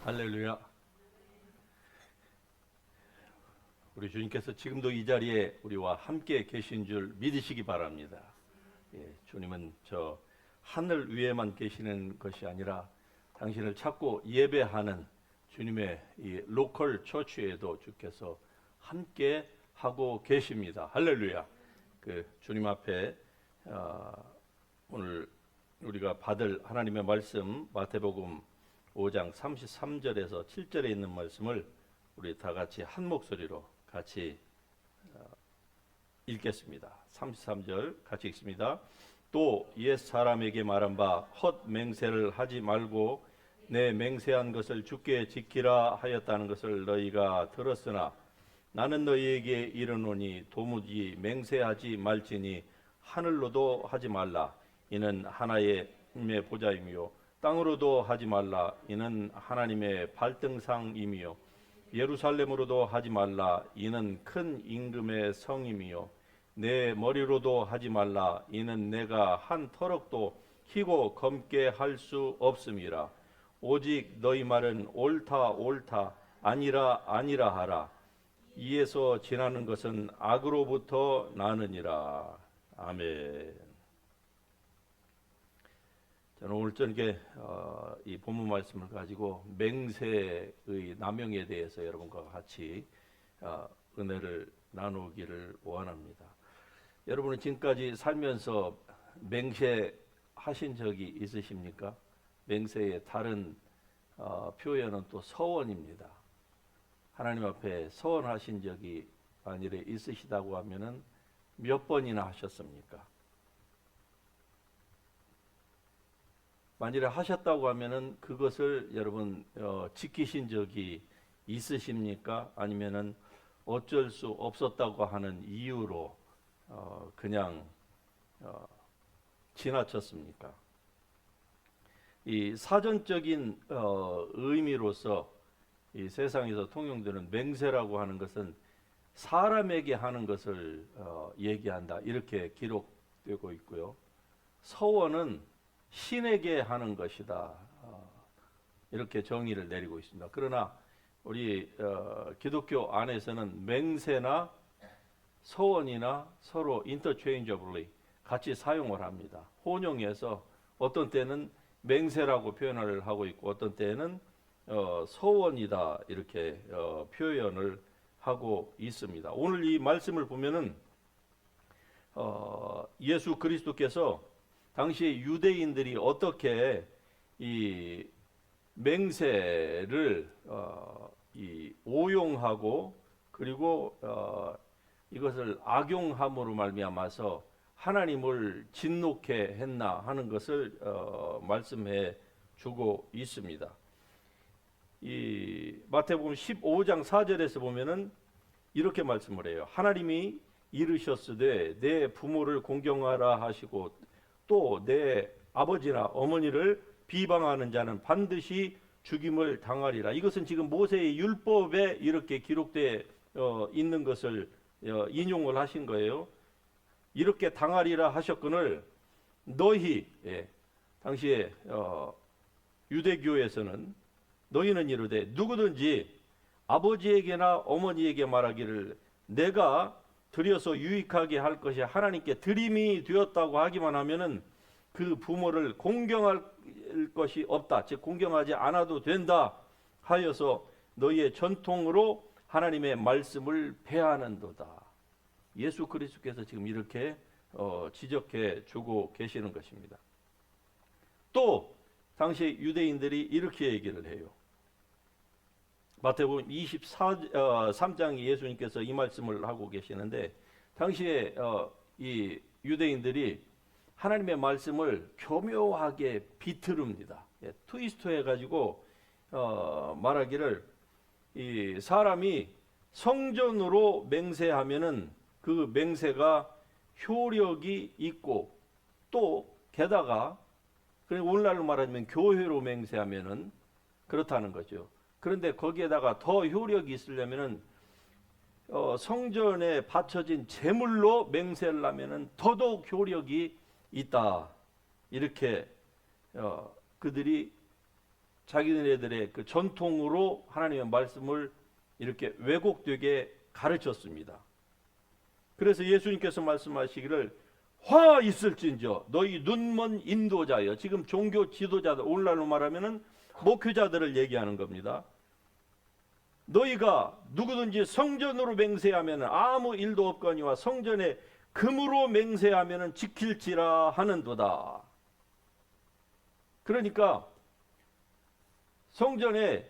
할렐루야. 우리 주님께서 지금도 이 자리에 우리와 함께 계신 줄 믿으시기 바랍니다. 주님은 저 하늘 위에만 계시는 것이 아니라 당신을 찾고 예배하는 주님의 이 로컬 처치에도 주께서 함께 하고 계십니다. 할렐루야. 그 주님 앞에 오늘 우리가 받을 하나님의 말씀 마태복음 5장 33절에서 7절에 있는 말씀을 우리 다 같이 한 목소리로 같이 읽겠습니다. 33절 같이 읽습니다. 또 옛 사람에게 말한 바 헛 맹세를 하지 말고 내 맹세한 것을 주께 지키라 하였다는 것을 너희가 들었으나 나는 너희에게 이르노니 도무지 맹세하지 말지니 하늘로도 하지 말라 이는 하나의 힘의 보좌이며 땅으로도 하지 말라 이는 하나님의 발등상이며 예루살렘으로도 하지 말라 이는 큰 임금의 성임이요 내 머리로도 하지 말라 이는 내가 한 터럭도 희고 검게 할 수 없음이라 오직 너희 말은 옳다 옳다 아니라 아니라 하라 이에서 지나는 것은 악으로부터 나느니라. 아멘. 저는 오늘 저녁에 이 본문 말씀을 가지고 맹세의 남용에 대해서 여러분과 같이 은혜를 나누기를 원합니다. 여러분은 지금까지 살면서 맹세하신 적이 있으십니까? 맹세의 다른 표현은 또 서원입니다. 하나님 앞에 서원하신 적이 만일에 있으시다고 하면은 몇 번이나 하셨습니까? 만일에 하셨다고 하면은 그것을 여러분 지키신 적이 있으십니까? 아니면은 어쩔 수 없었다고 하는 이유로 그냥 지나쳤습니까? 이 사전적인 의미로서 이 세상에서 통용되는 맹세라고 하는 것은 사람에게 하는 것을 얘기한다 이렇게 기록되고 있고요. 서원은 신에게 하는 것이다 이렇게 정의를 내리고 있습니다. 그러나 우리 기독교 안에서는 맹세나 서원이나 서로 interchangeably 같이 사용을 합니다. 혼용해서 어떤 때는 맹세라고 표현을 하고 있고 어떤 때는 서원이다 이렇게 표현을 하고 있습니다. 오늘 이 말씀을 보면은 예수 그리스도께서 당시 유대인들이 어떻게 이 맹세를 이 오용하고 그리고 이것을 악용함으로 말미암아서 하나님을 진노케 했나 하는 것을 말씀해 주고 있습니다. 이 마태복음 15장 4절에서 보면은 이렇게 말씀을 해요. 하나님이 이르셨으되 내 부모를 공경하라 하시고 또 내 아버지나 어머니를 비방하는 자는 반드시 죽임을 당하리라. 이것은 지금 모세의 율법에 이렇게 기록되어 있는 것을 인용을 하신 거예요. 이렇게 당하리라 하셨거늘 너희 당시에 유대교에서는 너희는 이르되 누구든지 아버지에게나 어머니에게 말하기를 내가 드려서 유익하게 할 것이 하나님께 드림이 되었다고 하기만 하면은 그 부모를 공경할 것이 없다. 즉 공경하지 않아도 된다 하여서 너희의 전통으로 하나님의 말씀을 폐하는도다. 예수 그리스도께서 지금 이렇게 지적해 주고 계시는 것입니다. 또 당시 유대인들이 이렇게 얘기를 해요. 마태복음 23장에 예수님께서 이 말씀을 하고 계시는데 당시에 이 유대인들이 하나님의 말씀을 교묘하게 비틀읍니다. 트위스트 해가지고 말하기를 이 사람이 성전으로 맹세하면은 그 맹세가 효력이 있고 또 게다가 오늘날로 말하면 교회로 맹세하면은 그렇다는 거죠. 그런데 거기에다가 더 효력이 있으려면은 성전에 바쳐진 제물로 맹세를 하면은 더더욱 효력이 있다. 이렇게 그들이 자기네들의 그 전통으로 하나님의 말씀을 이렇게 왜곡되게 가르쳤습니다. 그래서 예수님께서 말씀하시기를 화 있을진저 너희 눈먼 인도자여. 지금 종교 지도자들, 오늘날로 말하면은 목회자들을 얘기하는 겁니다. 너희가 누구든지 성전으로 맹세하면 아무 일도 없거니와 성전에 금으로 맹세하면 지킬지라 하는도다. 그러니까 성전에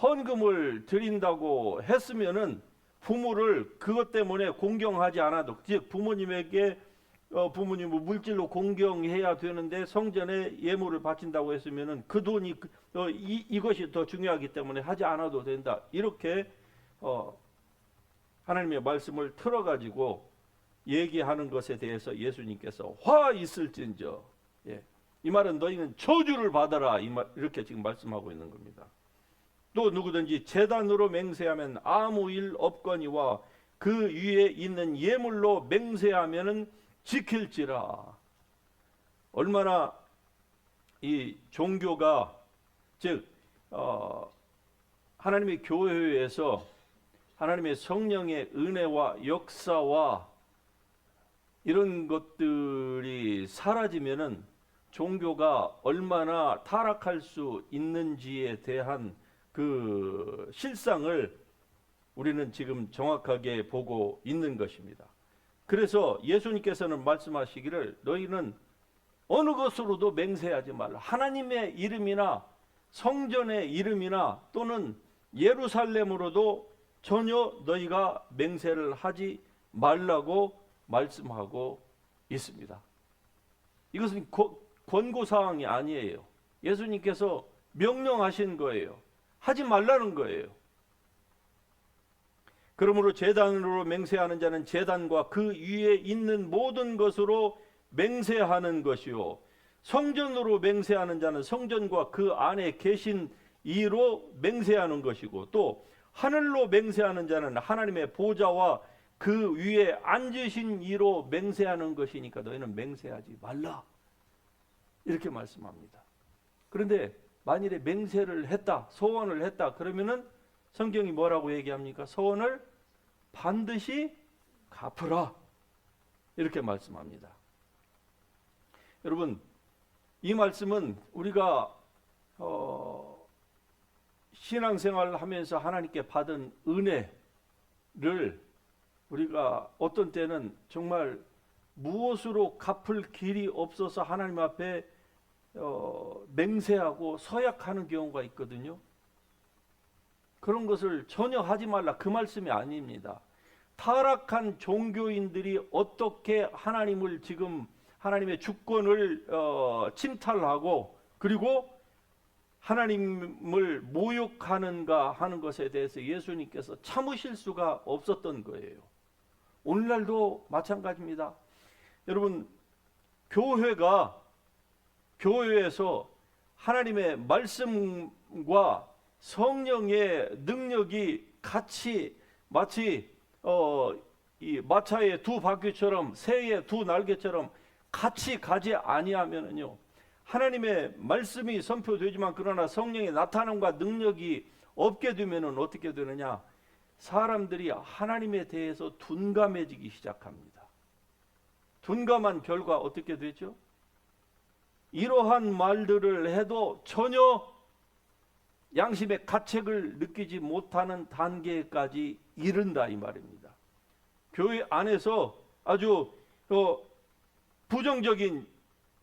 헌금을 드린다고 했으면은 부모를 그것 때문에 공경하지 않아도, 즉 부모님에게 부모님을 물질로 공경해야 되는데 성전에 예물을 바친다고 했으면은 그 돈이 이것이 더 중요하기 때문에 하지 않아도 된다. 이렇게 하나님의 말씀을 틀어가지고 얘기하는 것에 대해서 예수님께서 화 있을진저, 이 말은 너희는 저주를 받아라, 이렇게 지금 말씀하고 있는 겁니다. 또 누구든지 제단으로 맹세하면 아무 일 없거니와 그 위에 있는 예물로 맹세하면은 지킬지라. 얼마나 이 종교가, 즉 하나님의 교회에서 하나님의 성령의 은혜와 역사와 이런 것들이 사라지면은 종교가 얼마나 타락할 수 있는지에 대한 그 실상을 우리는 지금 정확하게 보고 있는 것입니다. 그래서 예수님께서는 말씀하시기를 너희는 어느 것으로도 맹세하지 말라. 하나님의 이름이나 성전의 이름이나 또는 예루살렘으로도 전혀 너희가 맹세를 하지 말라고 말씀하고 있습니다. 이것은 권고사항이 아니에요. 예수님께서 명령하신 거예요. 하지 말라는 거예요. 그러므로 제단으로 맹세하는 자는 제단과 그 위에 있는 모든 것으로 맹세하는 것이요, 성전으로 맹세하는 자는 성전과 그 안에 계신 이로 맹세하는 것이고, 또 하늘로 맹세하는 자는 하나님의 보좌와 그 위에 앉으신 이로 맹세하는 것이니까 너희는 맹세하지 말라, 이렇게 말씀합니다. 그런데 만일에 맹세를 했다, 소원을 했다, 그러면은 성경이 뭐라고 얘기합니까? 소원을 반드시 갚으라, 이렇게 말씀합니다. 여러분, 이 말씀은 우리가 신앙생활을 하면서 하나님께 받은 은혜를 우리가 어떤 때는 정말 무엇으로 갚을 길이 없어서 하나님 앞에 맹세하고 서약하는 경우가 있거든요. 그런 것을 전혀 하지 말라, 그 말씀이 아닙니다. 타락한 종교인들이 어떻게 하나님을 지금 하나님의 주권을 침탈하고 그리고 하나님을 모욕하는가 하는 것에 대해서 예수님께서 참으실 수가 없었던 거예요. 오늘날도 마찬가지입니다. 여러분, 교회에서 하나님의 말씀과 성령의 능력이 같이 마치 이 마차의 두 바퀴처럼, 새의 두 날개처럼 같이 가지 아니하면은요, 하나님의 말씀이 선포되지만 그러나 성령의 나타남과 능력이 없게 되면은 어떻게 되느냐? 사람들이 하나님에 대해서 둔감해지기 시작합니다. 둔감한 결과 어떻게 되죠? 이러한 말들을 해도 전혀 양심의 가책을 느끼지 못하는 단계까지 이른다, 이 말입니다. 교회 안에서 아주 부정적인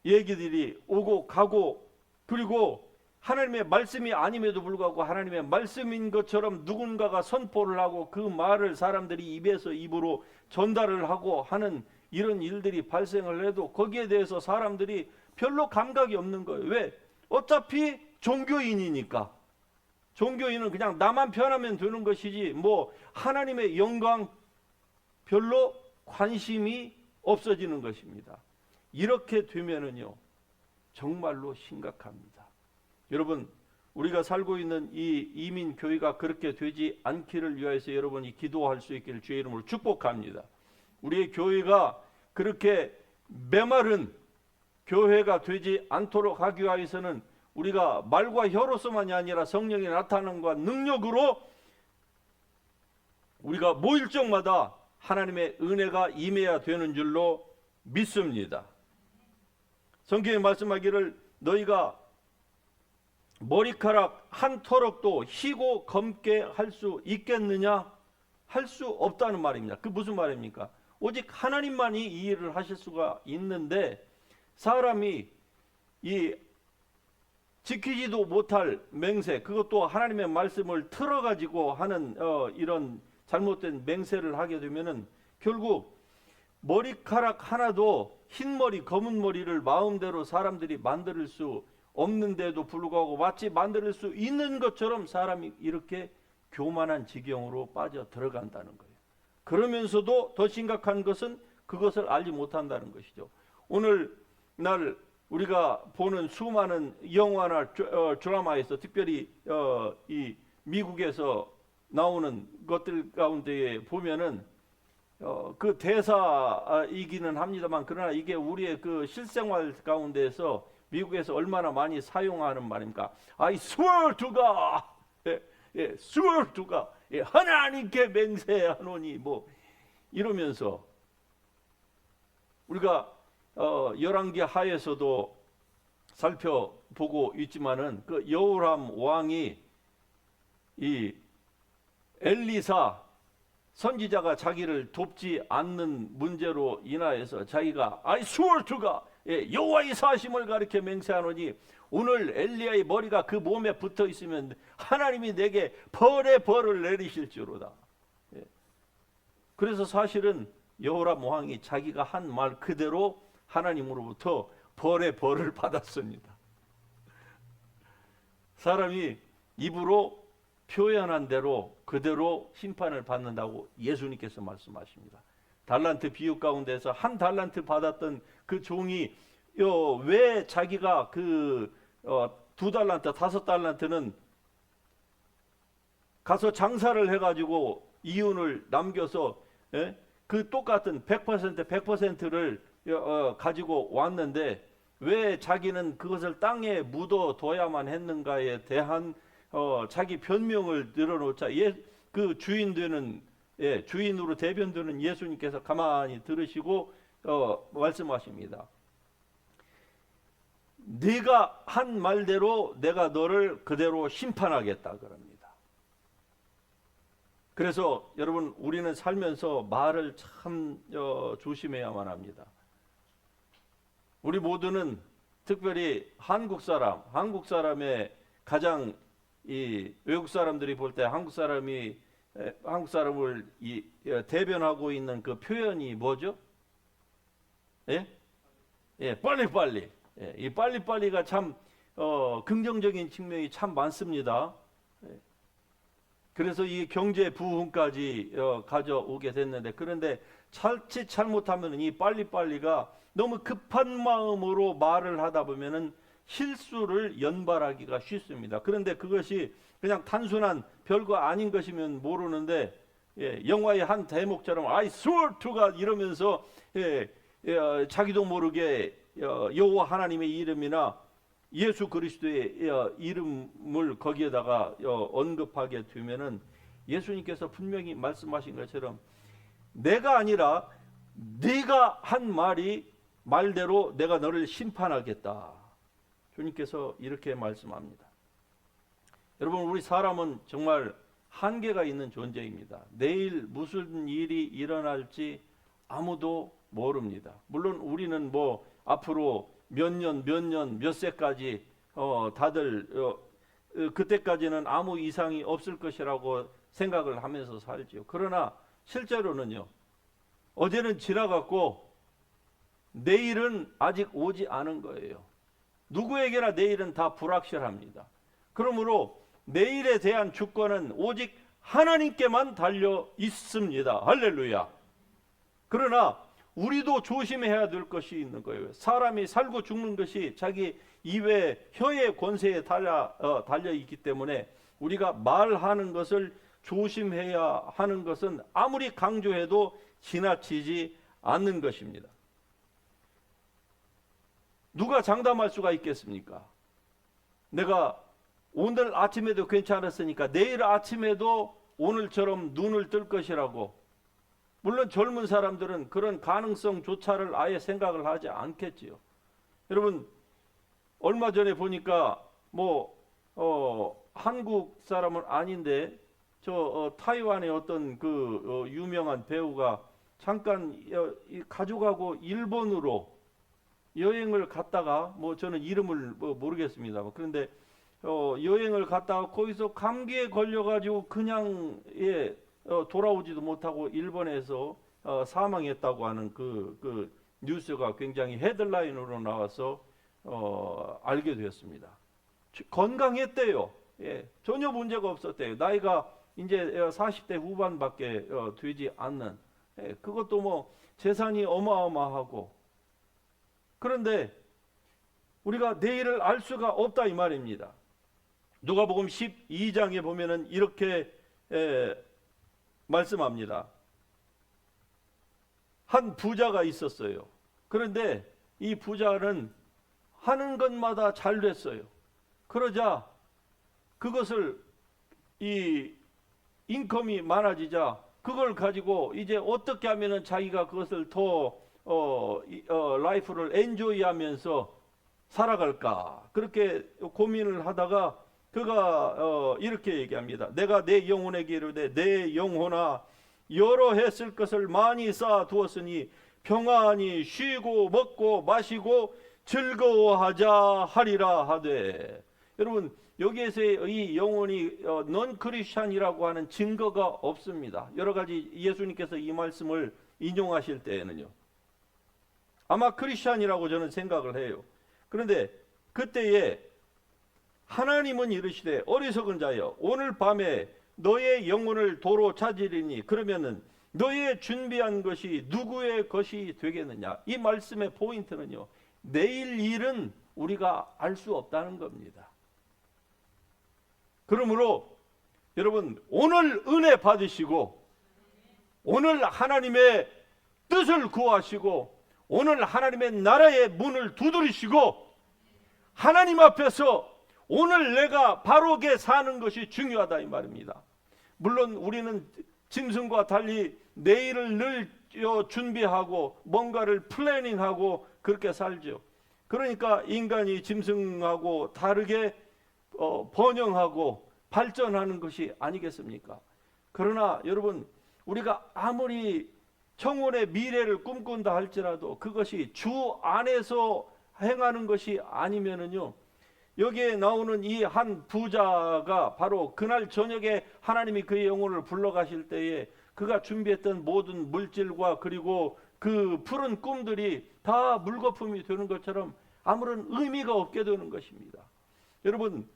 얘기들이 오고 가고, 그리고 하나님의 말씀이 아님에도 불구하고 하나님의 말씀인 것처럼 누군가가 선포를 하고 그 말을 사람들이 입에서 입으로 전달을 하고 하는 이런 일들이 발생을 해도 거기에 대해서 사람들이 별로 감각이 없는 거예요. 왜? 어차피 종교인이니까. 종교인은 그냥 나만 편하면 되는 것이지 뭐 하나님의 영광 별로 관심이 없어지는 것입니다. 이렇게 되면은요, 정말로 심각합니다. 여러분, 우리가 살고 있는 이 이민 교회가 그렇게 되지 않기를 위하여서 여러분이 기도할 수 있기를 주의 이름으로 축복합니다. 우리의 교회가 그렇게 메마른 교회가 되지 않도록 하기 위해서는 우리가 말과 혀로서만이 아니라 성령의 나타남과 능력으로 우리가 모일적마다 하나님의 은혜가 임해야 되는 줄로 믿습니다. 성경에 말씀하기를 너희가 머리카락 한 터럭도 희고 검게 할 수 있겠느냐? 할 수 없다는 말입니다. 그 무슨 말입니까? 오직 하나님만이 이 일을 하실 수가 있는데 사람이 이 지키지도 못할 맹세, 그것도 하나님의 말씀을 틀어가지고 하는 이런 잘못된 맹세를 하게 되면은 결국 머리카락 하나도 흰 머리, 검은 머리를 마음대로 사람들이 만들 수 없는데도 불구하고 마치 만들 수 있는 것처럼 사람이 이렇게 교만한 지경으로 빠져 들어간다는 거예요. 그러면서도 더 심각한 것은 그것을 알지 못한다는 것이죠. 오늘날 우리가 보는 수많은 영화나 드라마에서 특별히 이 미국에서 나오는 것들 가운데에 보면은 그 대사이기는 합니다만 그러나 이게 우리의 그 실생활 가운데에서 미국에서 얼마나 많이 사용하는 말입니까? I swear to God, swear to God, 하나님께 맹세하노니 뭐 이러면서 우리가 열왕기 하에서도 살펴보고 있지만은 그 여호람 왕이 이 엘리사 선지자가 자기를 돕지 않는 문제로 인하여서 자기가 I swear to God, 여호와의 사심을 가리켜 맹세하노니 오늘 엘리야의 머리가 그 몸에 붙어 있으면 하나님이 내게 벌의 벌을 내리실 줄로다. 그래서 사실은 여호람 왕이 자기가 한 말 그대로 하나님으로부터 벌의 벌을 받았습니다. 사람이 입으로 표현한 대로 그대로 심판을 받는다고 예수님께서 말씀하십니다. 달란트 비유 가운데서 한 달란트 받았던 그 종이 왜 자기가 그 2달란트, 5달란트는 가서 장사를 해가지고 이윤을 남겨서 그 똑같은 100%를 가지고 왔는데 왜 자기는 그것을 땅에 묻어둬야만 했는가에 대한 자기 변명을 늘어놓자 그 주인 되는 주인으로 대변되는 예수님께서 가만히 들으시고 말씀하십니다. 네가 한 말대로 내가 너를 그대로 심판하겠다 그럽니다. 그래서 여러분 우리는 살면서 말을 참 조심해야만 합니다. 우리 모두는 특별히 한국 사람의 가장 이 외국 사람들이 볼 때 한국 사람을 대변하고 있는 그 표현이 뭐죠? 빨리빨리. 이 빨리빨리가 참 긍정적인 측면이 참 많습니다. 그래서 이 경제 부흥까지 가져오게 됐는데 그런데 자칫 잘못하면 이 빨리빨리가 너무 급한 마음으로 말을 하다 보면은 실수를 연발하기가 쉽습니다. 그런데 그것이 그냥 단순한 별거 아닌 것이면 모르는데 영화의 한 대목처럼 I swear to God 이러면서 자기도 모르게 여호와 하나님의 이름이나 예수 그리스도의 이름을 거기에다가 언급하게 되면은 예수님께서 분명히 말씀하신 것처럼 내가 아니라 네가 한 말대로 내가 너를 심판하겠다. 주님께서 이렇게 말씀합니다. 여러분 우리 사람은 정말 한계가 있는 존재입니다. 내일 무슨 일이 일어날지 아무도 모릅니다. 물론 우리는 뭐 앞으로 몇 년, 몇 세까지 다들 그때까지는 아무 이상이 없을 것이라고 생각을 하면서 살지요. 그러나 실제로는요. 어제는 지나갔고 내일은 아직 오지 않은 거예요. 누구에게나 내일은 다 불확실합니다. 그러므로 내일에 대한 주권은 오직 하나님께만 달려 있습니다. 할렐루야. 그러나 우리도 조심해야 될 것이 있는 거예요. 사람이 살고 죽는 것이 자기 입의 혀의 권세에 달려 있기 때문에 우리가 말하는 것을 조심해야 하는 것은 아무리 강조해도 지나치지 않는 것입니다. 누가 장담할 수가 있겠습니까? 내가 오늘 아침에도 괜찮았으니까 내일 아침에도 오늘처럼 눈을 뜰 것이라고. 물론 젊은 사람들은 그런 가능성조차를 아예 생각을 하지 않겠지요. 여러분, 얼마 전에 보니까 한국 사람은 아닌데 타이완의 어떤 유명한 배우가 잠깐 가족하고 일본으로 여행을 갔다가 저는 이름을 모르겠습니다. 그런데 여행을 갔다가 거기서 감기에 걸려가지고 그냥 돌아오지도 못하고 일본에서 사망했다고 하는 그 뉴스가 굉장히 헤드라인으로 나와서 알게 되었습니다. 건강했대요. 전혀 문제가 없었대요. 나이가 이제 40대 후반밖에 되지 않는, 그것도 재산이 어마어마하고. 그런데 우리가 내일을 알 수가 없다 이 말입니다. 누가복음 12장에 보면은 이렇게 말씀합니다. 한 부자가 있었어요. 그런데 이 부자는 하는 것마다 잘 됐어요. 그러자 그것을 인컴이 많아지자 그걸 가지고 이제 어떻게 하면은 자기가 그것을 더 라이프를 엔조이하면서 살아갈까, 그렇게 고민을 하다가 그가 이렇게 얘기합니다. 내가 내 영혼에게 이르되 내 영혼아, 여러 해 쓸 것을 많이 쌓아 두었으니 평안히 쉬고 먹고 마시고 즐거워하자 하리라 하되. 여러분, 여기에서 이 영혼이 넌 크리스찬이라고 하는 증거가 없습니다. 여러 가지 예수님께서 이 말씀을 인용하실 때에는요, 아마 크리스찬이라고 저는 생각을 해요. 그런데 그때에 하나님은 이르시되 어리석은 자여, 오늘 밤에 너의 영혼을 도로 찾으리니 그러면은 너의 준비한 것이 누구의 것이 되겠느냐. 이 말씀의 포인트는요, 내일 일은 우리가 알 수 없다는 겁니다. 그러므로 여러분, 오늘 은혜 받으시고 오늘 하나님의 뜻을 구하시고 오늘 하나님의 나라의 문을 두드리시고 하나님 앞에서 오늘 내가 바르게 사는 것이 중요하다 이 말입니다. 물론 우리는 짐승과 달리 내일을 늘 준비하고 뭔가를 플래닝하고 그렇게 살죠. 그러니까 인간이 짐승하고 다르게 번영하고 발전하는 것이 아니겠습니까? 그러나 여러분, 우리가 아무리 청혼의 미래를 꿈꾼다 할지라도 그것이 주 안에서 행하는 것이 아니면은요, 여기에 나오는 이 한 부자가 바로 그날 저녁에 하나님이 그의 영혼을 불러가실 때에 그가 준비했던 모든 물질과 그리고 그 푸른 꿈들이 다 물거품이 되는 것처럼 아무런 의미가 없게 되는 것입니다. 여러분,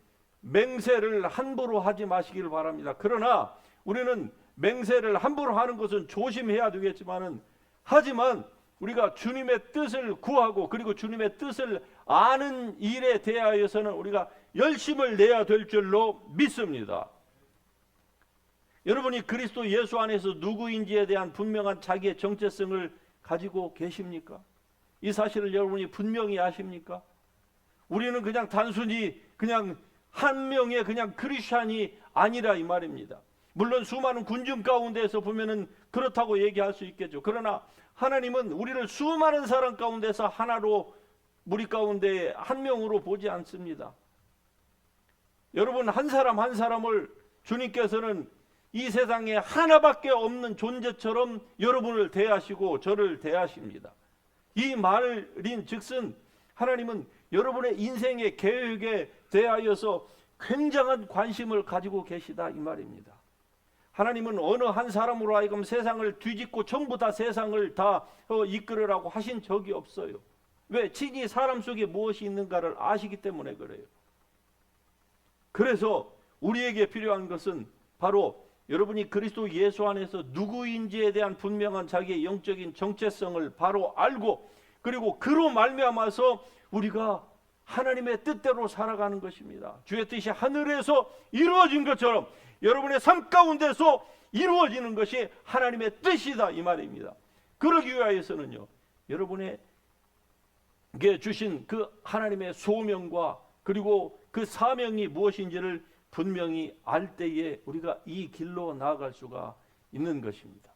맹세를 함부로 하지 마시길 바랍니다. 그러나 우리는 맹세를 함부로 하는 것은 조심해야 되겠지만은, 하지만 우리가 주님의 뜻을 구하고 그리고 주님의 뜻을 아는 일에 대하여서는 우리가 열심을 내야 될 줄로 믿습니다. 여러분이 그리스도 예수 안에서 누구인지에 대한 분명한 자기의 정체성을 가지고 계십니까? 이 사실을 여러분이 분명히 아십니까? 우리는 그냥 단순히 그냥 한 명의 그냥 크리스찬이 아니라 이 말입니다. 물론 수많은 군중 가운데서 보면은 그렇다고 얘기할 수 있겠죠. 그러나 하나님은 우리를 수많은 사람 가운데서 하나로, 무리 가운데 한 명으로 보지 않습니다. 여러분, 한 사람 한 사람을 주님께서는 이 세상에 하나밖에 없는 존재처럼 여러분을 대하시고 저를 대하십니다. 이 말인 즉슨 하나님은 여러분의 인생의 계획에 대하여서 굉장한 관심을 가지고 계시다 이 말입니다. 하나님은 어느 한 사람으로 하여금 세상을 뒤집고 전부 다 세상을 다 이끌으라고 하신 적이 없어요. 왜? 친히 사람 속에 무엇이 있는가를 아시기 때문에 그래요. 그래서 우리에게 필요한 것은 바로 여러분이 그리스도 예수 안에서 누구인지에 대한 분명한 자기의 영적인 정체성을 바로 알고, 그리고 그로 말미암아서 우리가 하나님의 뜻대로 살아가는 것입니다. 주의 뜻이 하늘에서 이루어진 것처럼 여러분의 삶 가운데서 이루어지는 것이 하나님의 뜻이다 이 말입니다. 그러기 위하여서는요, 여러분에게 주신 그 하나님의 소명과 그리고 그 사명이 무엇인지를 분명히 알 때에 우리가 이 길로 나아갈 수가 있는 것입니다.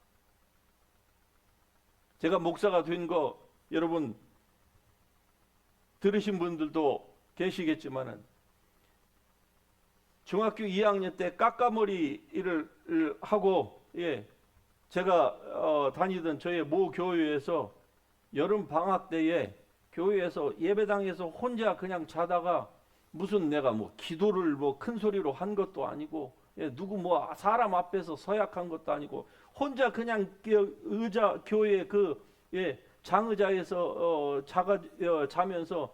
제가 목사가 된 거 여러분 들으신 분들도 계시겠지만은 중학교 2학년 때 깎아머리를 하고 제가 다니던 저의 모 교회에서 여름 방학 때에 교회에서 예배당에서 혼자 그냥 자다가 무슨 내가 뭐 기도를 뭐 큰 소리로 한 것도 아니고 누구 뭐 사람 앞에서 서약한 것도 아니고 혼자 그냥 의자 교회 그 장의자에서 자면서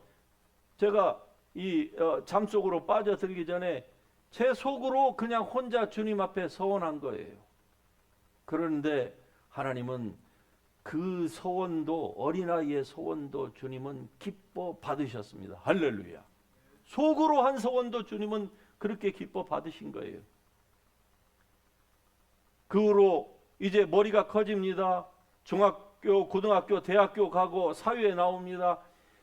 제가 이 잠속으로 빠져들기 전에 제 속으로 그냥 혼자 주님 앞에 서원한 거예요. 그런데 하나님은 그 소원도 어린아이의 소원도 주님은 기뻐 받으셨습니다. 할렐루야. 속으로 한 소원도 주님은 그렇게 기뻐 받으신 거예요. 그 후로 이제 머리가 커집니다. 중학교, 고등학교, 대학교 가고 사회에 나옵니다.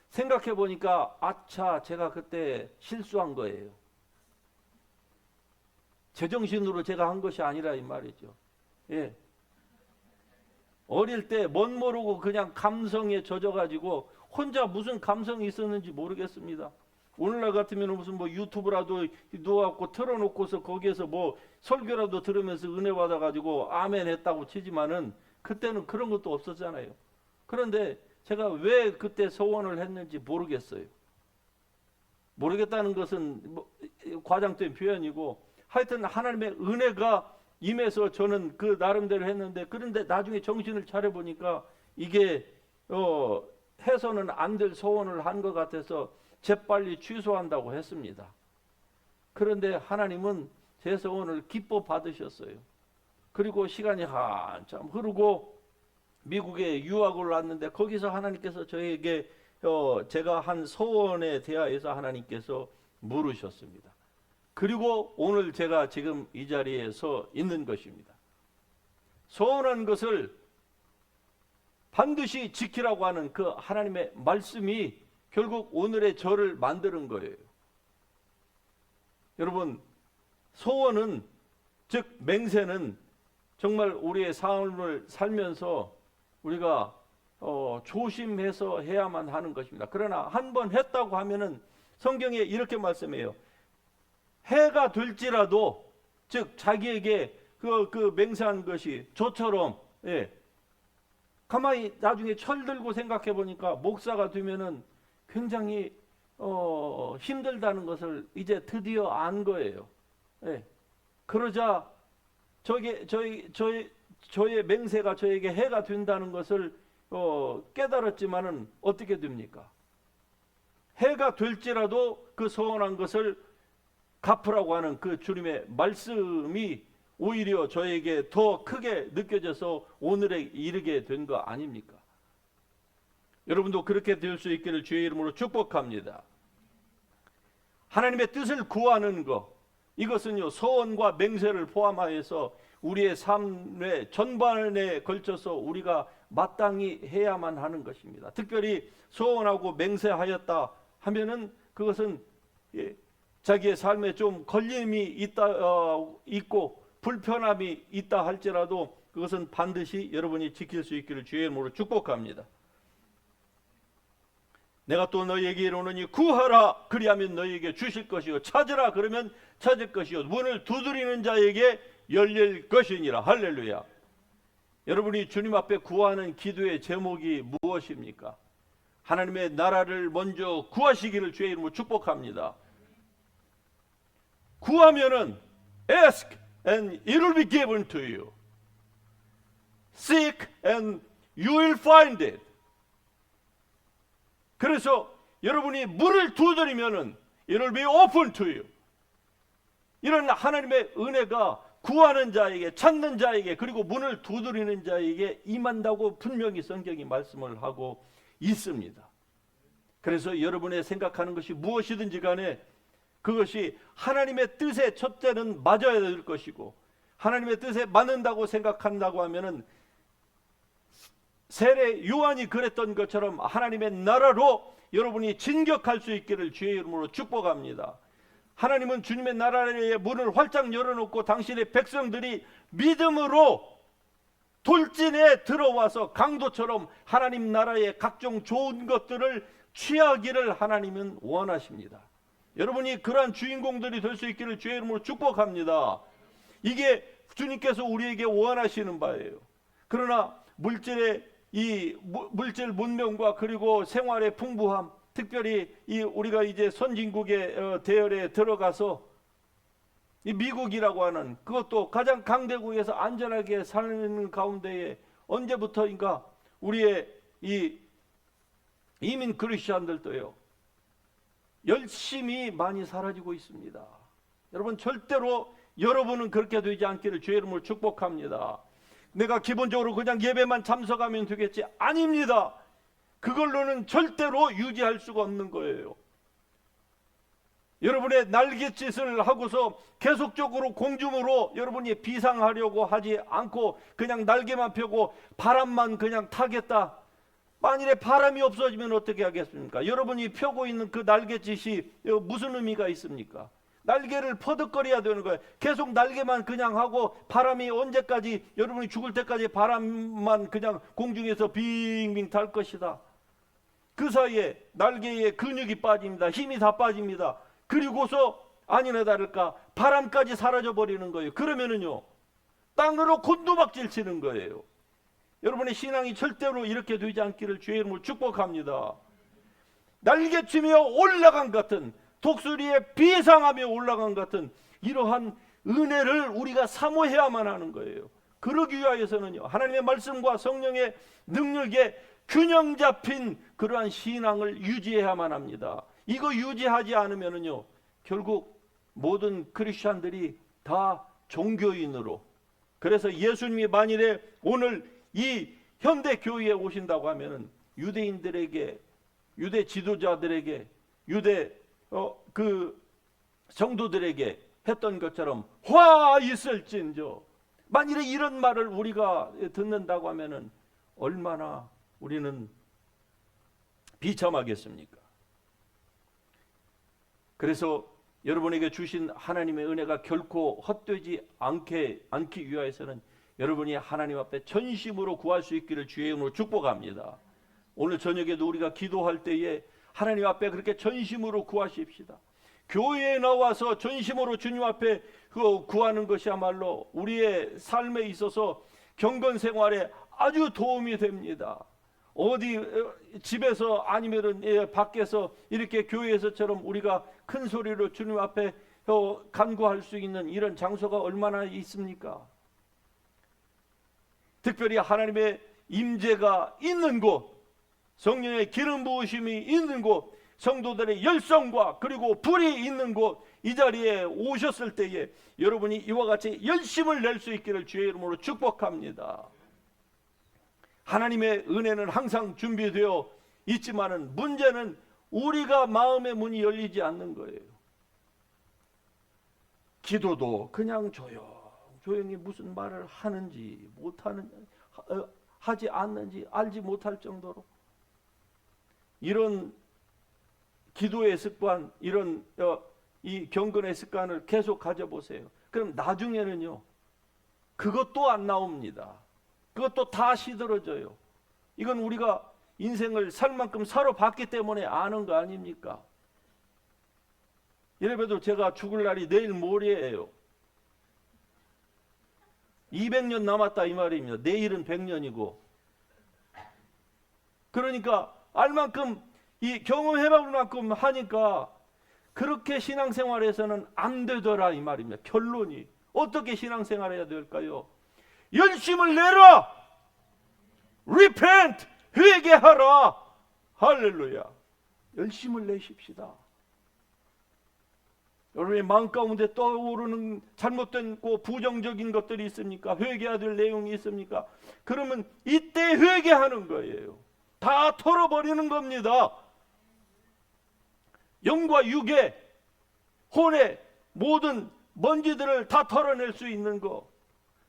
생각해 보니까 아차 제가 그때 실수한 거예요. 제정신으로 제가 한 것이 아니라 이 말이죠. 어릴 때 멋 모르고 그냥 감성에 젖어가지고 혼자 무슨 감성이 있었는지 모르겠습니다. 오늘날 같으면 무슨 뭐 유튜브라도 누워갖고 틀어놓고서 거기에서 뭐 설교라도 들으면서 은혜 받아가지고 아멘 했다고 치지만은 그때는 그런 것도 없었잖아요. 그런데 제가 왜 그때 소원을 했는지 모르겠어요. 모르겠다는 것은 뭐 과장된 표현이고 하여튼 하나님의 은혜가 임해서 저는 그 나름대로 했는데 그런데 나중에 정신을 차려보니까 이게 해서는 안 될 소원을 한 것 같아서 재빨리 취소한다고 했습니다. 그런데 하나님은 제 소원을 기뻐 받으셨어요. 그리고 시간이 한참 흐르고 미국에 유학을 왔는데 거기서 하나님께서 저에게 제가 한 소원에 대하여서 하나님께서 물으셨습니다. 그리고 오늘 제가 지금 이 자리에 서 있는 것입니다. 소원한 것을 반드시 지키라고 하는 그 하나님의 말씀이 결국 오늘의 저를 만드는 거예요. 여러분, 소원은 즉 맹세는 정말 우리의 삶을 살면서 우리가 조심해서 해야만 하는 것입니다. 그러나 한번 했다고 하면은 성경에 이렇게 말씀해요. 해가 될지라도 즉 자기에게 그 맹세한 것이 저처럼 가만히 나중에 철들고 생각해 보니까 목사가 되면은 굉장히 힘들다는 것을 이제 드디어 안 거예요. 그러자 저의 맹세가 저에게 해가 된다는 것을 깨달았지만은 어떻게 됩니까? 해가 될지라도 그 소원한 것을 갚으라고 하는 그 주님의 말씀이 오히려 저에게 더 크게 느껴져서 오늘에 이르게 된 거 아닙니까? 여러분도 그렇게 될 수 있기를 주의 이름으로 축복합니다. 하나님의 뜻을 구하는 것, 이것은요 소원과 맹세를 포함하여서 우리의 삶의 전반에 걸쳐서 우리가 마땅히 해야만 하는 것입니다. 특별히 소원하고 맹세하였다 하면은 그것은 자기의 삶에 좀 걸림이 있고 불편함이 있다 할지라도 그것은 반드시 여러분이 지킬 수 있기를 주의 이름으로 축복합니다. 내가 또 너희에게 이르노니 구하라 그리하면 너희에게 주실 것이요 찾으라 그러면 찾을 것이요 문을 두드리는 자에게 열릴 것이니라. 할렐루야. 여러분이 주님 앞에 구하는 기도의 제목이 무엇입니까? 하나님의 나라를 먼저 구하시기를 주의 이름으로 축복합니다. 구하면은 ask and it will be given to you. Seek and you will find it. 그래서 여러분이 문을 두드리면은 it will be open to you. 이런 하나님의 은혜가 구하는 자에게, 찾는 자에게, 그리고 문을 두드리는 자에게 임한다고 분명히 성경이 말씀을 하고 있습니다. 그래서 여러분의 생각하는 것이 무엇이든지 간에 그것이 하나님의 뜻에 첫째는 맞아야 될 것이고 하나님의 뜻에 맞는다고 생각한다고 하면은 세례 요한이 그랬던 것처럼 하나님의 나라로 여러분이 진격할 수 있기를 주의 이름으로 축복합니다. 하나님은 주님의 나라의 문을 활짝 열어놓고 당신의 백성들이 믿음으로 돌진에 들어와서 강도처럼 하나님 나라의 각종 좋은 것들을 취하기를 하나님은 원하십니다. 여러분이 그러한 주인공들이 될 수 있기를 주의 이름으로 축복합니다. 이게 주님께서 우리에게 원하시는 바예요. 그러나 물질 문명과 그리고 생활의 풍부함, 특별히 우리가 이제 선진국의 대열에 들어가서 이 미국이라고 하는 그것도 가장 강대국에서 안전하게 사는 가운데에 언제부터인가 우리의 이 이민 크리스천들도요 열심히 많이 사라지고 있습니다. 여러분 절대로 여러분은 그렇게 되지 않기를 주의 이름으로 축복합니다. 내가 기본적으로 그냥 예배만 참석하면 되겠지? 아닙니다. 그걸로는 절대로 유지할 수가 없는 거예요. 여러분의 날갯짓을 하고서 계속적으로 공중으로 여러분이 비상하려고 하지 않고 그냥 날개만 펴고 바람만 그냥 타겠다. 만일에 바람이 없어지면 어떻게 하겠습니까? 여러분이 펴고 있는 그 날갯짓이 무슨 의미가 있습니까? 날개를 퍼득거려야 되는 거예요. 계속 날개만 그냥 하고 바람이 언제까지 여러분이 죽을 때까지 바람만 그냥 공중에서 빙빙 탈 것이다. 그 사이에 날개에 근육이 빠집니다. 힘이 다 빠집니다. 그리고서 아니나 다를까 바람까지 사라져 버리는 거예요. 그러면은요 땅으로 곤두박질 치는 거예요. 여러분의 신앙이 절대로 이렇게 되지 않기를 주의 이름으로 축복합니다. 날개치며 올라간 같은 독수리에 비상하며 올라간 같은 이러한 은혜를 우리가 사모해야만 하는 거예요. 그러기 위하여서는요 하나님의 말씀과 성령의 능력에 균형 잡힌 그러한 신앙을 유지해야만 합니다. 이거 유지하지 않으면은요 결국 모든 크리스천들이 다 종교인으로, 그래서 예수님이 만일에 오늘 이 현대 교회에 오신다고 하면은 유대인들에게, 유대 지도자들에게, 유대 그 성도들에게 했던 것처럼 화 있을진저, 만일에 이런 말을 우리가 듣는다고 하면은 얼마나 우리는 비참하겠습니까? 그래서 여러분에게 주신 하나님의 은혜가 결코 헛되지 않기 위하여서는 여러분이 하나님 앞에 전심으로 구할 수 있기를 주의 이름으로 축복합니다. 오늘 저녁에도 우리가 기도할 때에 하나님 앞에 그렇게 전심으로 구하십시다. 교회에 나와서 전심으로 주님 앞에 구하는 것이야말로 우리의 삶에 있어서 경건 생활에 아주 도움이 됩니다. 어디 집에서 아니면은 밖에서 이렇게 교회에서처럼 우리가 큰 소리로 주님 앞에 간구할 수 있는 이런 장소가 얼마나 있습니까? 특별히 하나님의 임재가 있는 곳, 성령의 기름 부으심이 있는 곳, 성도들의 열성과 그리고 불이 있는 곳, 이 자리에 오셨을 때에 여러분이 이와 같이 열심을 낼 수 있기를 주의 이름으로 축복합니다. 하나님의 은혜는 항상 준비되어 있지만은 문제는 우리가 마음의 문이 열리지 않는 거예요. 기도도 그냥 조용히 무슨 말을 하는지 못하는지 하지 않는지 알지 못할 정도로 이런 기도의 습관, 이런 이 경건의 습관을 계속 가져보세요. 그럼 나중에는요 그것도 안 나옵니다. 그것도 다 시들어져요. 이건 우리가 인생을 살 만큼 살아봤기 때문에 아는 거 아닙니까? 예배도 제가 죽을 날이 내일 모레예요. 200년 남았다 이 말입니다. 내일은 100년이고. 그러니까 알만큼 이 경험해볼 만큼 하니까 그렇게 신앙생활에서는 안 되더라 이 말입니다. 결론이 어떻게 신앙생활해야 될까요? 열심을 내라. repent, 회개하라. 할렐루야. 열심을 내십시다. 여러분의 마음 가운데 떠오르는 잘못된 부정적인 것들이 있습니까? 회개해야 될 내용이 있습니까? 그러면 이때 회개하는 거예요. 다 털어버리는 겁니다. 영과 육의 혼의 모든 먼지들을 다 털어낼 수 있는 거,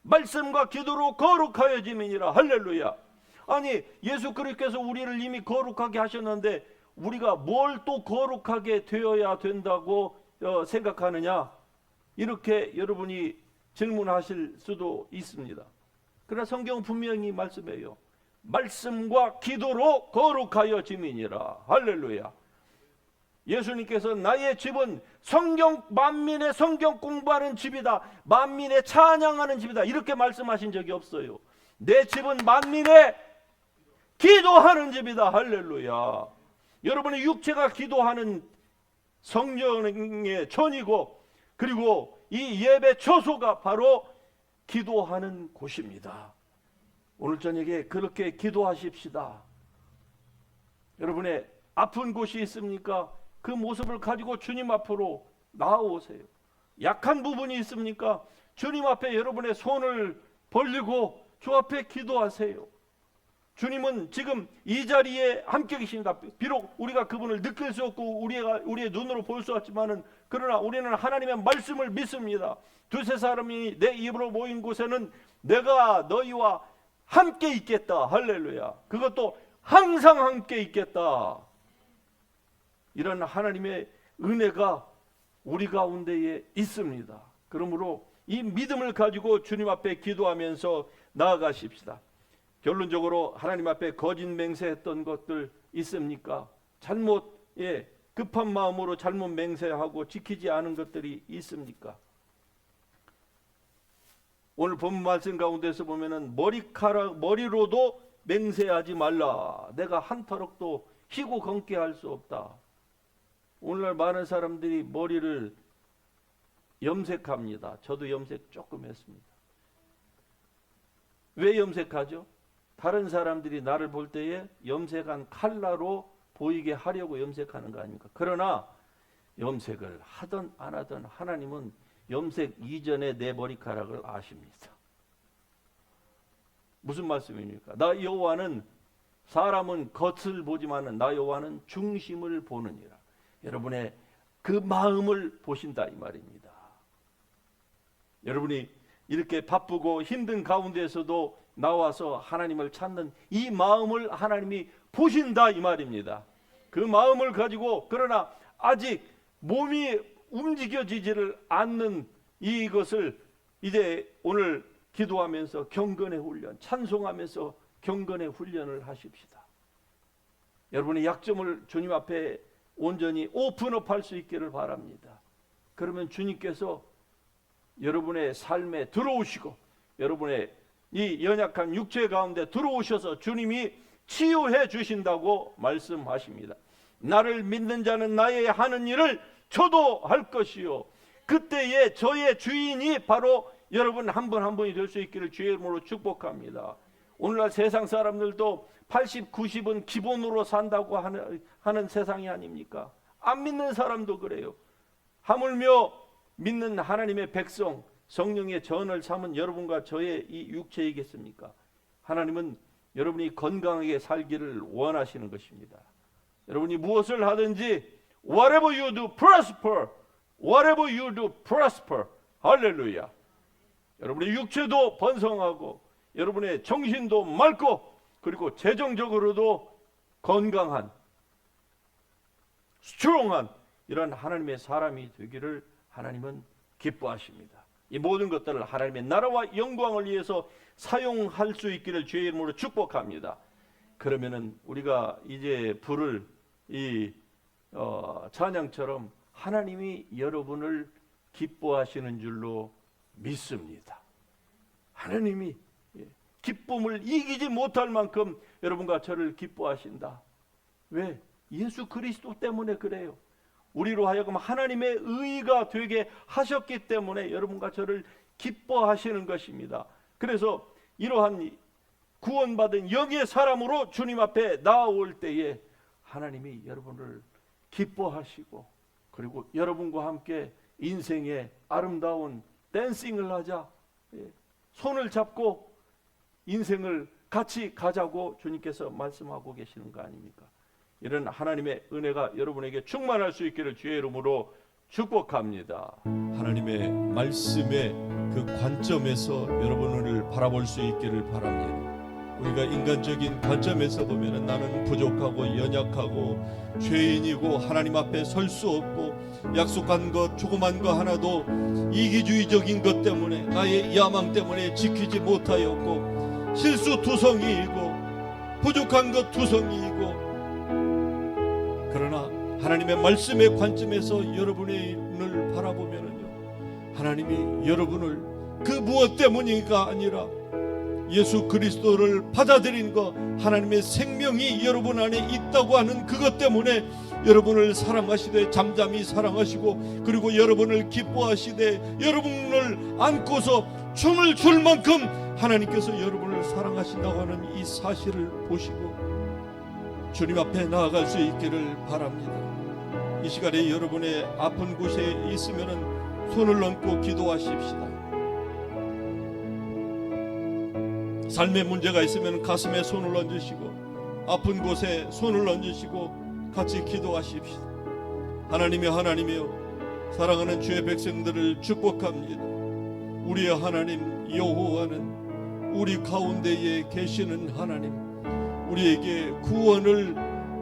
말씀과 기도로 거룩하여짐이니라. 할렐루야. 아니 예수 그리스도께서 우리를 이미 거룩하게 하셨는데 우리가 뭘 또 거룩하게 되어야 된다고 생각하느냐? 이렇게 여러분이 질문하실 수도 있습니다. 그러나 성경 분명히 말씀해요. 말씀과 기도로 거룩하여 지민이라. 할렐루야. 예수님께서 나의 집은 만민의 성경 공부하는 집이다, 만민의 찬양하는 집이다, 이렇게 말씀하신 적이 없어요. 내 집은 만민의 기도하는 집이다. 할렐루야. 여러분의 육체가 기도하는 성령의 전이고, 그리고 이 예배 처소가 바로 기도하는 곳입니다. 오늘 저녁에 그렇게 기도하십시다. 여러분의 아픈 곳이 있습니까? 그 모습을 가지고 주님 앞으로 나아오세요. 약한 부분이 있습니까? 주님 앞에 여러분의 손을 벌리고 주 앞에 기도하세요. 주님은 지금 이 자리에 함께 계십니다. 비록 우리가 그분을 느낄 수 없고 우리의 눈으로 볼 수 없지만은, 그러나 우리는 하나님의 말씀을 믿습니다. 두세 사람이 내 입으로 모인 곳에는 내가 너희와 함께 있겠다. 할렐루야. 그것도 항상 함께 있겠다. 이런 하나님의 은혜가 우리 가운데에 있습니다. 그러므로 이 믿음을 가지고 주님 앞에 기도하면서 나아가십시다. 결론적으로 하나님 앞에 거짓 맹세했던 것들 있습니까? 급한 마음으로 잘못 맹세하고 지키지 않은 것들이 있습니까? 오늘 본 말씀 가운데서 보면은 머리로도 맹세하지 말라. 내가 한 터럭도 희고 검게 할 수 없다. 오늘날 많은 사람들이 머리를 염색합니다. 저도 염색 조금 했습니다. 왜 염색하죠? 다른 사람들이 나를 볼 때에 염색한 컬러로 보이게 하려고 염색하는 거 아닙니까? 그러나 염색을 하든 안 하든 하나님은 염색 이전에 내 머리카락을 아십니다. 무슨 말씀입니까? 나 여호와는, 사람은 겉을 보지만은 나 여호와는 중심을 보느니라. 여러분의 그 마음을 보신다, 이 말입니다. 여러분이 이렇게 바쁘고 힘든 가운데에서도 나와서 하나님을 찾는 이 마음을 하나님이 보신다, 이 말입니다. 그 마음을 가지고, 그러나 아직 몸이 움직여지지를 않는 이것을 이제 오늘 기도하면서 경건의 훈련, 찬송하면서 경건의 훈련을 하십시다. 여러분의 약점을 주님 앞에 온전히 오픈업할 수 있기를 바랍니다. 그러면 주님께서 여러분의 삶에 들어오시고, 여러분의 이 연약한 육체 가운데 들어오셔서 주님이 치유해 주신다고 말씀하십니다. 나를 믿는 자는 나의 하는 일을 저도 할 것이요, 그때에 저의 주인이 바로 여러분 한 분 한 분이 될 수 있기를 주의 이름으로 축복합니다. 오늘날 세상 사람들도 80, 90은 기본으로 산다고 하는 세상이 아닙니까? 안 믿는 사람도 그래요. 하물며 믿는 하나님의 백성, 성령의 전을 삼은 여러분과 저의 이 육체이겠습니까? 하나님은 여러분이 건강하게 살기를 원하시는 것입니다. 여러분이 무엇을 하든지 whatever you do prosper, whatever you do prosper. 할렐루야. 여러분의 육체도 번성하고 여러분의 정신도 맑고, 그리고 재정적으로도 건강한, 스트롱한 이런 하나님의 사람이 되기를 하나님은 기뻐하십니다. 이 모든 것들을 하나님의 나라와 영광을 위해서 사용할 수 있기를 주의 이름으로 축복합니다. 그러면은 우리가 이제 부를 이 찬양처럼 하나님이 여러분을 기뻐하시는 줄로 믿습니다. 하나님이 기쁨을 이기지 못할 만큼 여러분과 저를 기뻐하신다. 왜? 예수 그리스도 때문에 그래요. 우리로 하여금 하나님의 의가 되게 하셨기 때문에 여러분과 저를 기뻐하시는 것입니다. 그래서 이러한 구원받은 영의 사람으로 주님 앞에 나아올 때에 하나님이 여러분을 기뻐하시고, 그리고 여러분과 함께 인생의 아름다운 댄싱을 하자, 손을 잡고 인생을 같이 가자고 주님께서 말씀하고 계시는 거 아닙니까? 이런 하나님의 은혜가 여러분에게 충만할 수 있기를 주의 이름으로 축복합니다. 하나님의 말씀의 그 관점에서 여러분을 바라볼 수 있기를 바랍니다. 우리가 인간적인 관점에서 보면 나는 부족하고 연약하고 죄인이고 하나님 앞에 설 수 없고 약속한 것 조그만 거 하나도 이기주의적인 것 때문에 나의 야망 때문에 지키지 못하였고 실수투성이이고 부족한 것 투성이이고, 그러나 하나님의 말씀의 관점에서 여러분의 눈을 바라보면요, 하나님이 여러분을 그 무엇 때문인가 아니라 예수 그리스도를 받아들인 것, 하나님의 생명이 여러분 안에 있다고 하는 그것 때문에 여러분을 사랑하시되 잠잠히 사랑하시고, 그리고 여러분을 기뻐하시되 여러분을 안고서 춤을 출 만큼 하나님께서 여러분을 사랑하신다고 하는 이 사실을 보시고 주님 앞에 나아갈 수 있기를 바랍니다. 이 시간에 여러분의 아픈 곳에 있으면 손을 얹고 기도하십시다. 삶의 문제가 있으면 가슴에 손을 얹으시고 아픈 곳에 손을 얹으시고 같이 기도하십시다. 하나님이여 사랑하는 주의 백성들을 축복합니다. 우리의 하나님 여호와는 우리 가운데에 계시는 하나님, 우리에게 구원을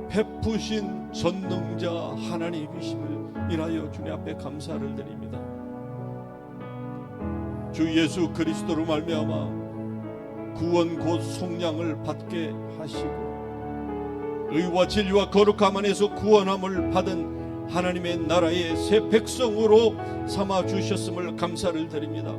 베푸신 전능자 하나님이심을 인하여 주님 앞에 감사를 드립니다. 주 예수 그리스도로 말미암아 구원 곧 속량을 받게 하시고 의와 진리와 거룩함 안에서 구원함을 받은 하나님의 나라의 새 백성으로 삼아 주셨음을 감사를 드립니다.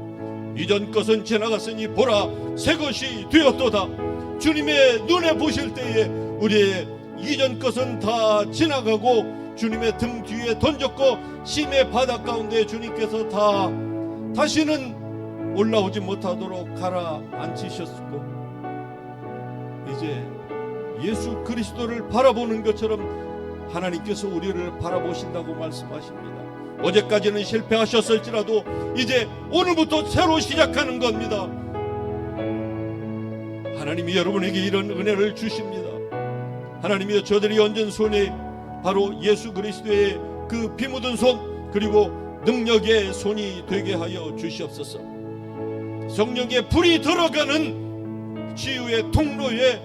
이전 것은 지나갔으니 보라 새 것이 되었도다. 주님의 눈에 보실 때에 우리의 이전 것은 다 지나가고 주님의 등 뒤에 던졌고 심의 바다 가운데 주님께서 다 다시는 올라오지 못하도록 가라앉히셨고, 이제 예수 그리스도를 바라보는 것처럼 하나님께서 우리를 바라보신다고 말씀하십니다. 어제까지는 실패하셨을지라도 이제 오늘부터 새로 시작하는 겁니다. 하나님이 여러분에게 이런 은혜를 주십니다. 하나님이여 저들이 얹은 손에 바로 예수 그리스도의 그 피 묻은 손, 그리고 능력의 손이 되게 하여 주시옵소서. 성령의 불이 들어가는 치유의 통로에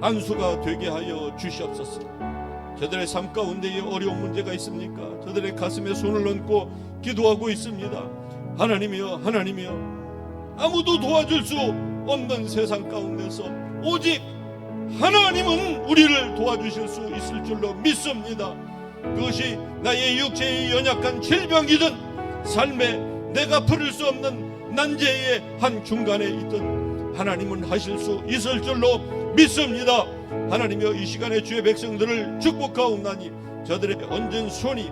안수가 되게 하여 주시옵소서. 저들의 삶 가운데에 어려운 문제가 있습니까? 저들의 가슴에 손을 얹고 기도하고 있습니다. 하나님이여 아무도 도와줄 수 없는 세상 가운데서 오직 하나님은 우리를 도와주실 수 있을 줄로 믿습니다. 그것이 나의 육체의 연약한 질병이든 삶에 내가 부를 수 없는 난제의 한중간에 있든 하나님은 하실 수 있을 줄로 믿습니다. 하나님이여 이 시간에 주의 백성들을 축복하옵나니 저들의 얹은 손이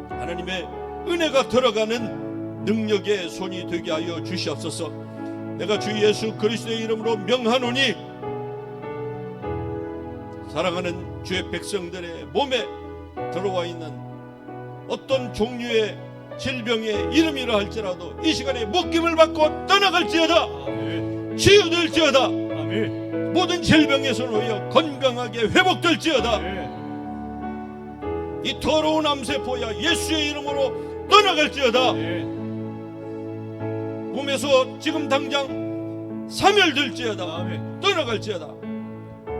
하나님의 은혜가 들어가는 능력의 손이 되게 하여 주시옵소서. 내가 주 예수 그리스도의 이름으로 명하노니 사랑하는 주의 백성들의 몸에 들어와 있는 어떤 종류의 질병의 이름이라 할지라도 이 시간에 묶임을 받고 떠나갈지어다. 아멘. 치유될지어다. 아멘. 모든 질병에서 놓여 건강하게 회복될지어다. 아멘. 이 더러운 암세포야 예수의 이름으로 떠나갈지어다. 아멘. 몸에서 지금 당장 사멸될지어다. 아멘. 떠나갈지어다.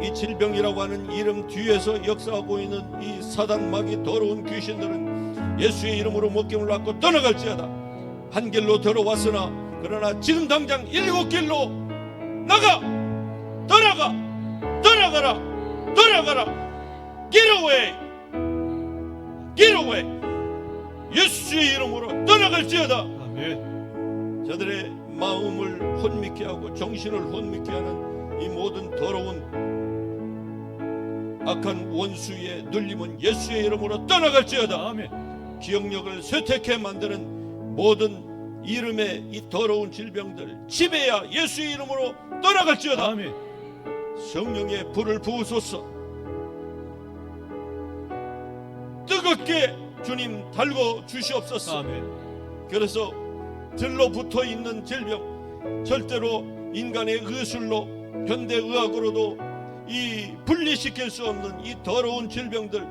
이 질병이라고 하는 이름 뒤에서 역사하고 있는 이 사단 마귀 더러운 귀신들은 예수의 이름으로 묶임을 받고 떠나갈지어다. 한 길로 들어왔으나 그러나 지금 당장 7길로 나가, 떠나가라. Get away. 예수의 이름으로 떠나갈지어다. 아멘. 저들의 마음을 혼미케 하고 정신을 혼미케 하는 이 모든 더러운 악한 원수의 눌림은 예수의 이름으로 떠나갈지어다. 아멘. 기억력을 쇠퇴케 만드는 모든 이름의 이 더러운 질병들 지배야 예수의 이름으로 떠나갈지어다. 아멘. 성령의 불을 부으소서. 뜨겁게 주님 달궈 주시옵소서. 아멘. 그래서 들러붙어 있는 질병, 절대로 인간의 의술로 현대의학으로도 이 분리시킬 수 없는 이 더러운 질병들,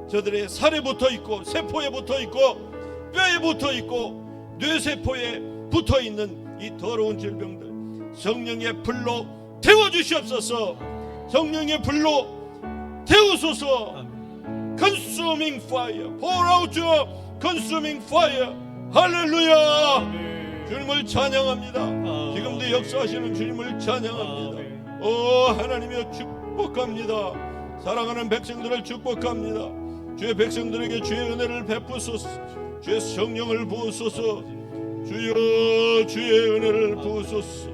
저들의 살에 붙어 있고 세포에 붙어 있고 뼈에 붙어 있고 뇌세포에 붙어 있는 이 더러운 질병들 성령의 불로 태워주시옵소서. 성령의 불로 태우소서. Consuming fire, pour out your consuming fire. 할렐루야. 주님을 찬양합니다. 지금도 역사하시는 주님을 찬양합니다. 오 하나님이여 축복합니다. 사랑하는 백성들을 축복합니다. 주의 백성들에게 주의 은혜를 베푸소서. 주의 성령을 부으소서. 주여 주의 은혜를 부으소서.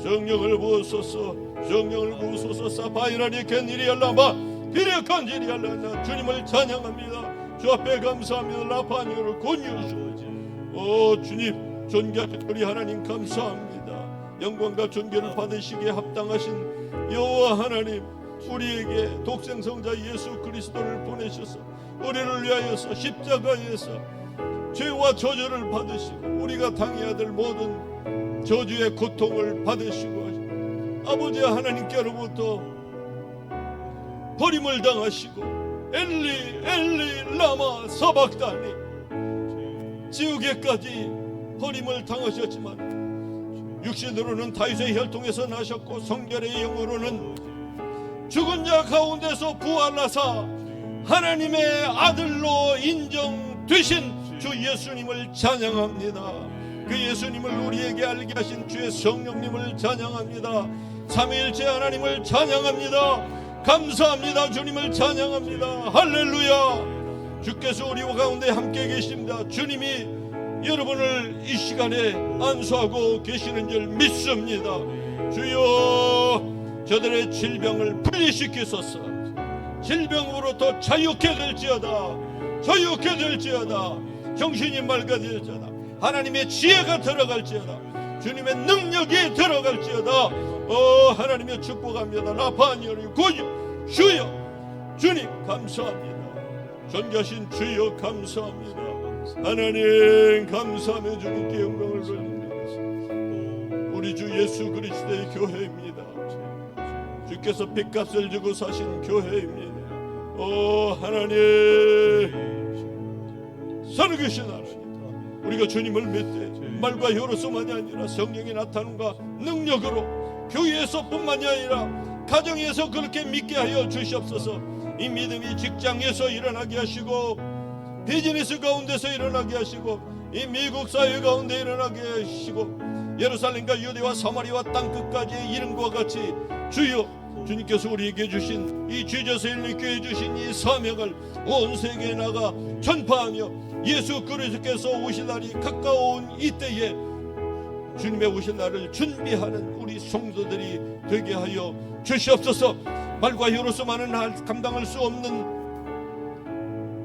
성령을 부으소서. 성령을 부으소서. 사파이라니 겐이리알라마 비력한 지리알라나. 주님을 찬양합니다. 주 앞에 감사합니다. 라파니오를 곤유소. 오 주님 존귀하신 우리 하나님 감사합니다. 영광과 존귀를 받으시기에 합당하신 여호와 하나님, 우리에게 독생성자 예수 그리스도를 보내셔서 우리를 위하여서 십자가에서 죄와 저주를 받으시고 우리가 당해야 될 모든 저주의 고통을 받으시고 아버지 하나님께로부터 버림을 당하시고 엘리 엘리 라마 사박다니 지옥에까지 버림을 당하셨지만 육신으로는 다윗의 혈통에서 나셨고 성결의 영으로는 죽은 자 가운데서 부활하사 하나님의 아들로 인정되신 주 예수님을 찬양합니다. 그 예수님을 우리에게 알게 하신 주의 성령님을 찬양합니다. 삼위일체 하나님을 찬양합니다. 감사합니다. 주님을 찬양합니다. 할렐루야. 주께서 우리와 가운데 함께 계십니다. 주님이 여러분을 이 시간에 안수하고 계시는 줄 믿습니다. 주여 저들의 질병을 분리시키소서. 질병으로부터 자유케 될지어다. 자유케 될지어다. 정신이 맑아질지어다. 하나님의 지혜가 들어갈지어다. 주님의 능력이 들어갈지어다. 하나님의 축복합니다. 라파니오리 고유 주여 주님 감사합니다. 존귀하신 주여 감사합니다. 하나님 감사하며 주님께 영광을 돌립니다. 우리 주 예수 그리스도의 교회입니다. 주께서 빚값을 주고 사신 교회입니다. 하나님 살아계신 하나님, 우리가 주님을 믿되 말과 혀로서만이 아니라 성령의 나타남과 능력으로 교회에서뿐만이 아니라 가정에서 그렇게 믿게 하여 주시옵소서. 이 믿음이 직장에서 일어나게 하시고 비즈니스 가운데서 일어나게 하시고 이 미국 사회 가운데 일어나게 하시고 예루살렘과 유대와 사마리아 땅끝까지의 이름과 같이 주여 주님께서 우리에게 주신 이 지저스 힐링교회에 주신 이 사명을 온 세계에 나가 전파하며 예수 그리스도께서 오실 날이 가까운 이때에 주님의 오실 날을 준비하는 우리 성도들이 되게 하여 주시옵소서. 말과 혀로서만은 감당할 수 없는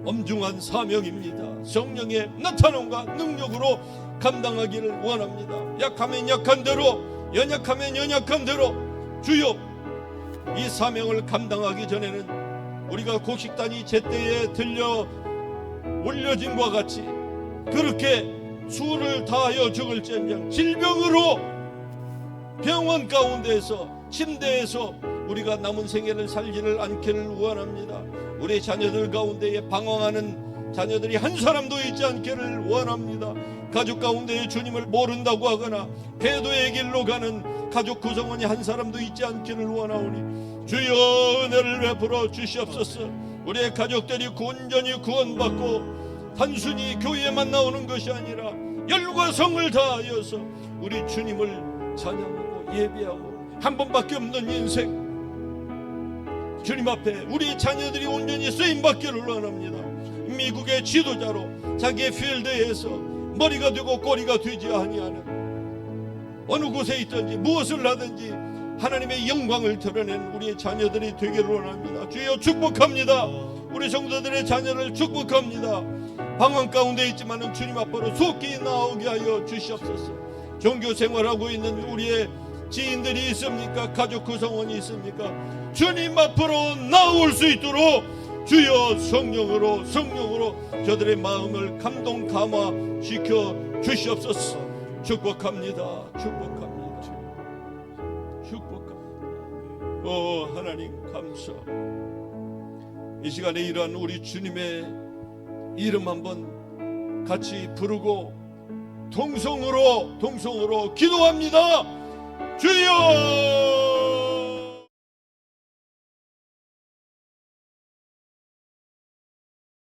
엄중한 사명입니다. 성령의 나타남과 능력으로 감당하기를 원합니다. 약하면 약한 대로, 연약하면 연약한 대로 주여 이 사명을 감당하기 전에는 우리가 곡식단이 제때에 들려 올려진과 같이 그렇게 수를 다하여 죽을지언정 질병으로 병원 가운데에서 침대에서 우리가 남은 생애를 살지를 않기를 원합니다. 우리 자녀들 가운데에 방황하는 자녀들이 한 사람도 있지 않기를 원합니다. 가족 가운데에 주님을 모른다고 하거나 배도의 길로 가는 가족 구성원이 한 사람도 있지 않기를 원하오니 주여 은혜를 베풀어 주시옵소서. 우리의 가족들이 온전히 구원받고 단순히 교회에만 나오는 것이 아니라 열과 성을 다하여서 우리 주님을 찬양하고 예배하고 한 번밖에 없는 인생 주님 앞에 우리 자녀들이 온전히 쓰임받기를 원합니다. 미국의 지도자로 자기의 필드에서 머리가 되고 꼬리가 되지 아니하는 어느 곳에 있든지 무엇을 하든지 하나님의 영광을 드러낸 우리의 자녀들이 되기를 원합니다. 주여 축복합니다. 우리 성도들의 자녀를 축복합니다. 방황 가운데 있지만은 주님 앞으로 속히 나오게 하여 주시옵소서. 종교 생활하고 있는 우리의 지인들이 있습니까? 가족 구성원이 있습니까? 주님 앞으로 나올 수 있도록 주여 성령으로 저들의 마음을 감동 감화시켜 주시옵소서. 축복합니다. 오 하나님 감사. 이 시간에 이러한 우리 주님의 이름 한번 같이 부르고 동성으로 기도합니다. 주여